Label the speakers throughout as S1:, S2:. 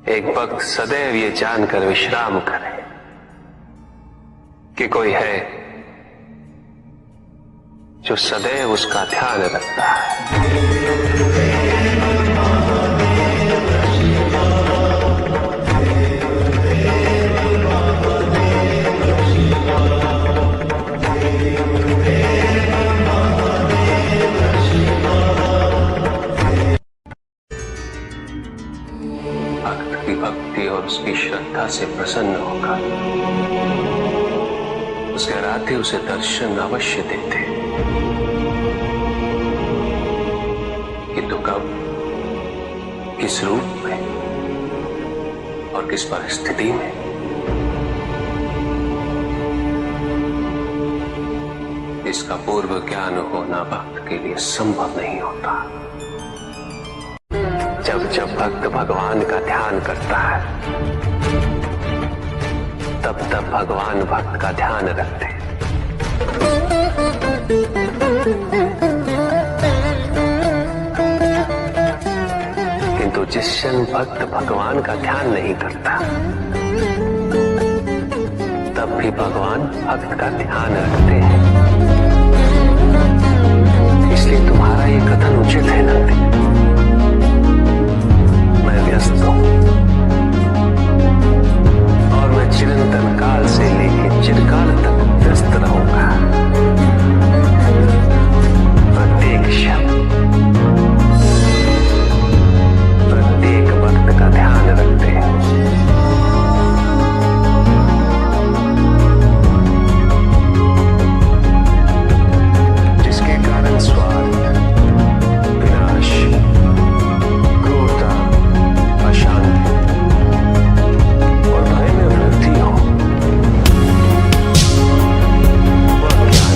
S1: एक भक्त सदैव ये जानकर विश्राम करे कि कोई है जो सदैव उसका ध्यान रखता है। भक्त की भक्ति और उसकी श्रद्धा से प्रसन्न होकर उसके आराध्य उसे दर्शन अवश्य देते, किंतु कब, किस रूप में और किस परिस्थिति में, इसका पूर्व ज्ञान होना भक्त के लिए संभव नहीं होता। जब जब भक्त भगवान का ध्यान करता है तब तब भगवान भक्त का ध्यान रखते हैं। किंतु जिस क्षण भक्त भगवान का ध्यान नहीं करता तब भी भगवान भक्त का ध्यान रखते हैं। इसलिए तुम्हारा ये कथन उचित है नंदी, मैं व्यस्त हूं और मैं चिरंतन काल से लेकर चिरकाल तक व्यस्त रहूंगा। प्रत्येक क्षण प्रत्येक भक्त का ध्यान रखते हैं। जिसके कारण स्वार्थ, विनाश, क्रूरता, अशांति और भय में वृद्धि हो, वह ज्ञान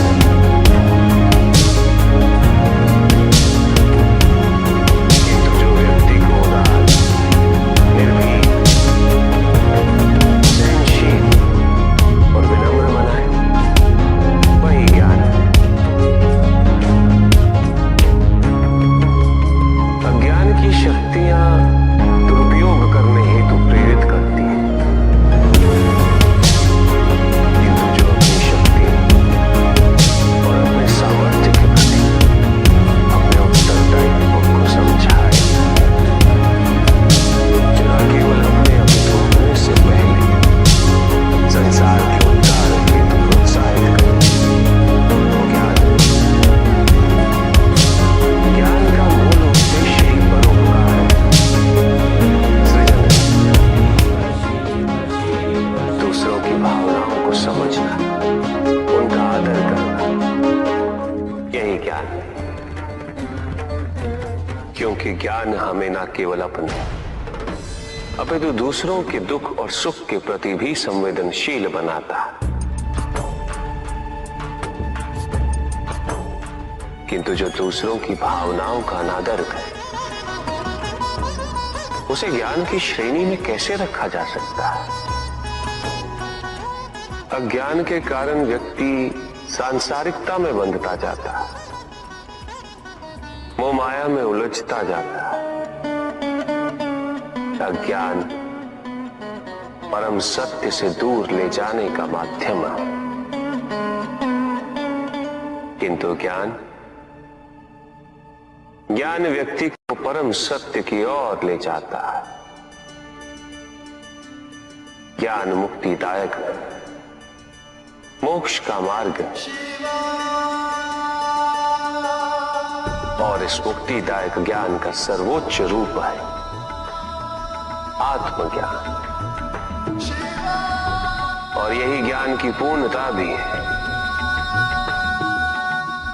S1: किंतु जो व्यक्ति को उदार, निर्भीक, सहनशील और विनम्र बनाए, वही ज्ञान है। अज्ञान की शक्तियां दुरुपयोग करने हेतु प्रेरित करती हैं, किंतु जो अपनी शक्ति और अपने सामर्थ्य के प्रति अपने उत्तरदायित्व को समझाए, जो न केवल अपने अभित होने से पहले संसार के उद्धार हेतु प्रोत्साहित करे, वो ज्ञान का मूल उद्देश्य ही परोपकार है, सृजन है। दूसरों की भावनाओं को समझना, उनका आदर करना, यही ज्ञान है। क्योंकि ज्ञान हमें न केवल अपने अपितु दूसरों के दुख और सुख के प्रति भी संवेदनशील बनाता है। किंतु जो दूसरों की भावनाओं का अनादर करे, उसे ज्ञान की श्रेणी में कैसे रखा जा सकता है? अज्ञान के कारण व्यक्ति सांसारिकता में बंधता जाता है, मोह माया में उलझता जाता है। अज्ञान परम सत्य से दूर ले जाने का माध्यम है, किंतु ज्ञान व्यक्ति को परम सत्य की ओर ले जाता है। ज्ञान मुक्तिदायक है, मोक्ष का मार्ग है, और इस मुक्तिदायक ज्ञान का सर्वोच्च रूप है आत्मज्ञान। और यही ज्ञान की पूर्णता भी है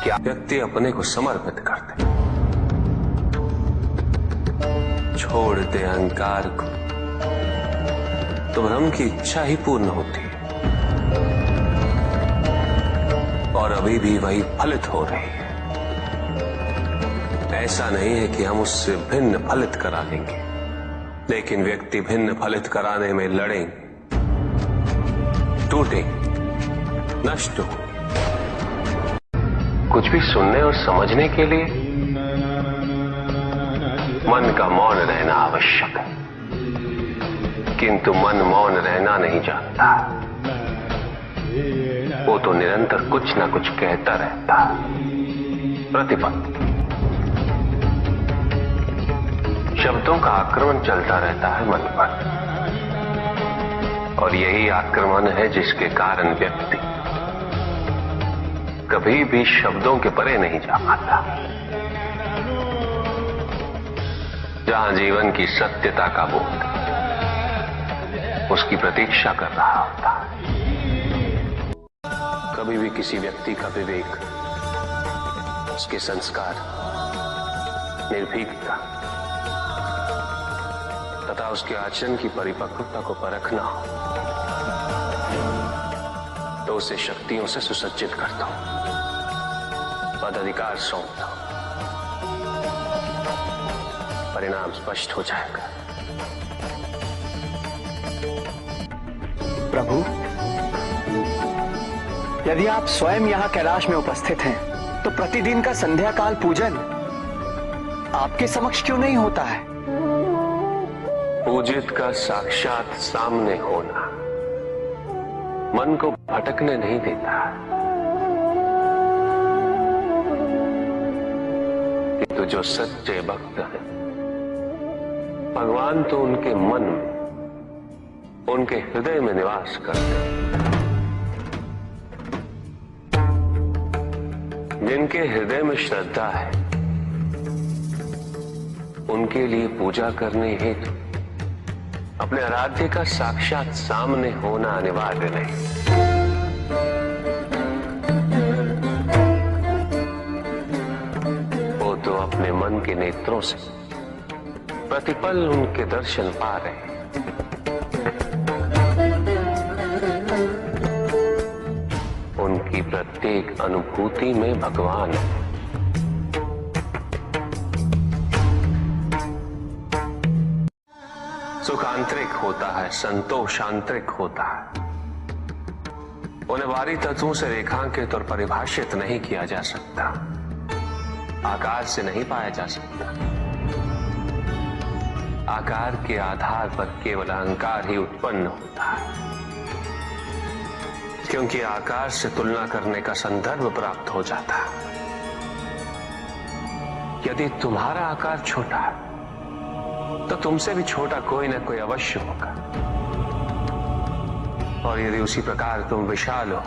S1: कि व्यक्ति अपने को समर्पित कर दे, छोड़ दे अहंकार को, तो ब्रह्म की इच्छा ही पूर्ण होती है और अभी भी वही फलित हो रही है। ऐसा नहीं है कि हम उससे भिन्न फलित करा लेंगे, लेकिन व्यक्ति भिन्न फलित कराने में लड़ेंगे, टूटेंगे, नष्ट हो। कुछ भी सुनने और समझने के लिए मन का मौन रहना आवश्यक है। किंतु मन मौन रहना नहीं जानता। वो तो निरंतर कुछ ना कुछ कहता रहता। प्रतिपद शब्दों का आक्रमण चलता रहता है मन पर, और यही आक्रमण है जिसके कारण व्यक्ति कभी भी शब्दों के परे नहीं जा पाता। जहां जीवन की सत्यता का बोध उसकी प्रतीक्षा कर रहा होता। कभी भी किसी व्यक्ति का विवेक, उसके संस्कार, निर्भीकता तथा उसके आचरण की परिपक्वता को परखना हो तो उसे शक्तियों से सुसज्जित करता हूं, पदाधिकार सौंपता हूं। परिणाम स्पष्ट हो जाएगा।
S2: प्रभु, यदि आप स्वयं यहाँ कैलाश में उपस्थित हैं, तो प्रतिदिन का संध्या काल पूजन आपके समक्ष क्यों नहीं होता है?
S1: पूजित का साक्षात सामने होना मन को भटकने नहीं देता, किंतु जो सच्चे भक्त हैं, भगवान तो उनके मन में, उनके हृदय में निवास करते हैं। जिनके हृदय में श्रद्धा है उनके लिए पूजा करने हेतु अपने आराध्य का साक्षात सामने होना अनिवार्य नहीं। वो तो अपने मन के नेत्रों से प्रतिपल उनके दर्शन पा रहे हैं। उनकी प्रत्येक अनुभूति में भगवान है। सुख आंतरिक होता है, संतोष आंतरिक होता है। उन्हें बाहरी तत्वों से रेखांकित और परिभाषित नहीं किया जा सकता, आकार से नहीं पाया जा सकता। आकार के आधार पर केवल अहंकार ही उत्पन्न होता है, क्योंकि आकार से तुलना करने का संदर्भ प्राप्त हो जाता है। यदि तुम्हारा आकार छोटा है तो तुमसे भी छोटा कोई ना कोई अवश्य होगा, और यदि उसी प्रकार तुम विशाल हो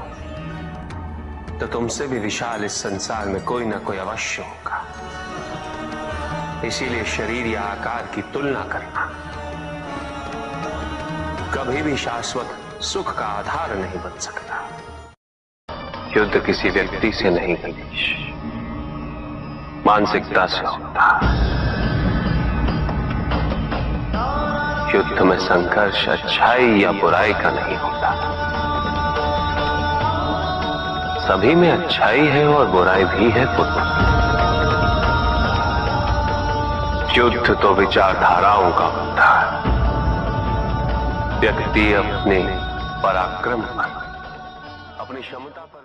S1: तो तुमसे भी विशाल इस संसार में कोई ना कोई अवश्य होगा। इसीलिए शरीर या आकार की तुलना करना कभी भी शाश्वत सुख का आधार नहीं बन सकता। युद्ध किसी व्यक्ति से नहीं गणेश, मानसिकता से होता। युद्ध में संघर्ष अच्छाई या बुराई का नहीं होता, सभी में अच्छाई है और बुराई भी है पुत्र। युद्ध तो विचारधाराओं का होता है। व्यक्ति अपने पराक्रम पर, अपनी क्षमता पर